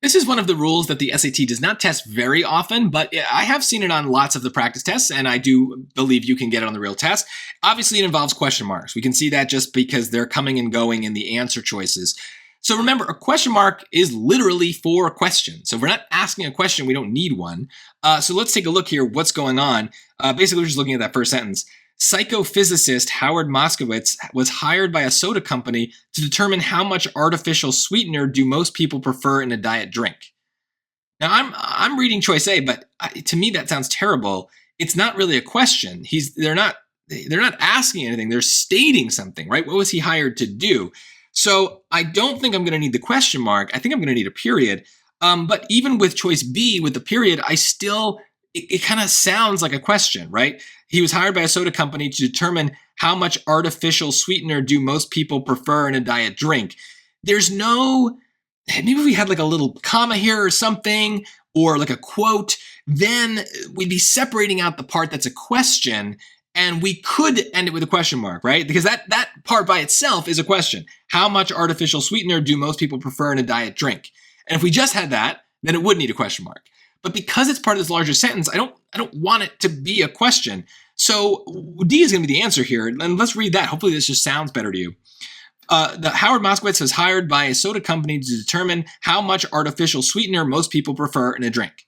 This is one of the rules that the SAT does not test very often, but I have seen it on lots of the practice tests, and I do believe you can get it on the real test. Obviously, it involves question marks. We can see that just because they're coming and going in the answer choices. So remember, a question mark is literally for a question. So if we're not asking a question, we don't need one. So let's take a look here. What's going on? Basically, we're just looking at that first sentence. Psychophysicist Howard Moskowitz was hired by a soda company to determine how much artificial sweetener do most people prefer in a diet drink. Now, I'm reading choice A, but to me that sounds terrible. It's not really a question. They're not asking anything. They're stating something, right? What was he hired to do? So I don't think I'm going to need the question mark. I think I'm going to need a period. But even with choice B, with the period, it kind of sounds like a question, right? He was hired by a soda company to determine how much artificial sweetener do most people prefer in a diet drink. There's no, maybe we had like a little comma here or something, or like a quote, then we'd be separating out the part that's a question, and we could end it with a question mark, right? Because that part by itself is a question. How much artificial sweetener do most people prefer in a diet drink? And if we just had that, then it would need a question mark. But because it's part of this larger sentence, I don't want it to be a question. So D is going to be the answer here. And let's read that. Hopefully this just sounds better to you. The Howard Moskowitz was hired by a soda company to determine how much artificial sweetener most people prefer in a drink.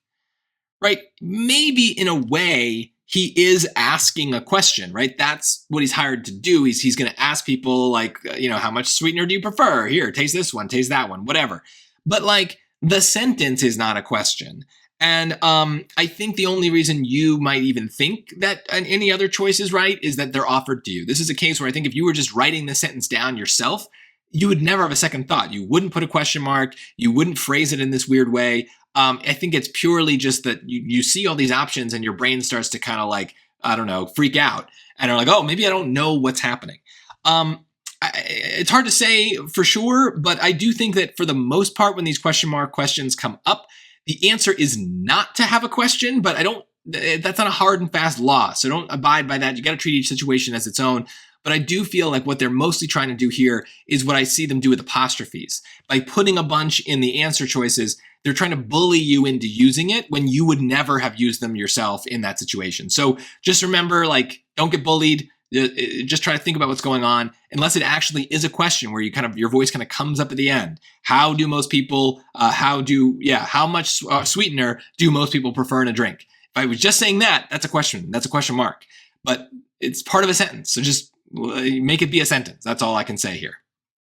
Right? Maybe in a way he is asking a question, right? That's what he's hired to do. He's going to ask people like, how much sweetener do you prefer? Here, taste this one, taste that one, whatever. But like the sentence is not a question. And I think the only reason you might even think that any other choice is right is that they're offered to you. This is a case where I think if you were just writing the sentence down yourself, you would never have a second thought. You wouldn't put a question mark. You wouldn't phrase it in this weird way. I think it's purely just that you see all these options and your brain starts to kind of like, freak out. And are like, oh, maybe I don't know what's happening. It's hard to say for sure, but I do think that for the most part, when these question mark questions come up, the answer is not to have a question, but that's not a hard and fast law. So don't abide by that. You got to treat each situation as its own. But I do feel like what they're mostly trying to do here is what I see them do with apostrophes. By putting a bunch in the answer choices, they're trying to bully you into using it when you would never have used them yourself in that situation. So just remember, don't get bullied. Just try to think about what's going on, unless it actually is a question where your voice kind of comes up at the end. How do most people, how much sweetener do most people prefer in a drink? If I was just saying that, that's a question. That's a question mark. But it's part of a sentence. So just make it be a sentence. That's all I can say here.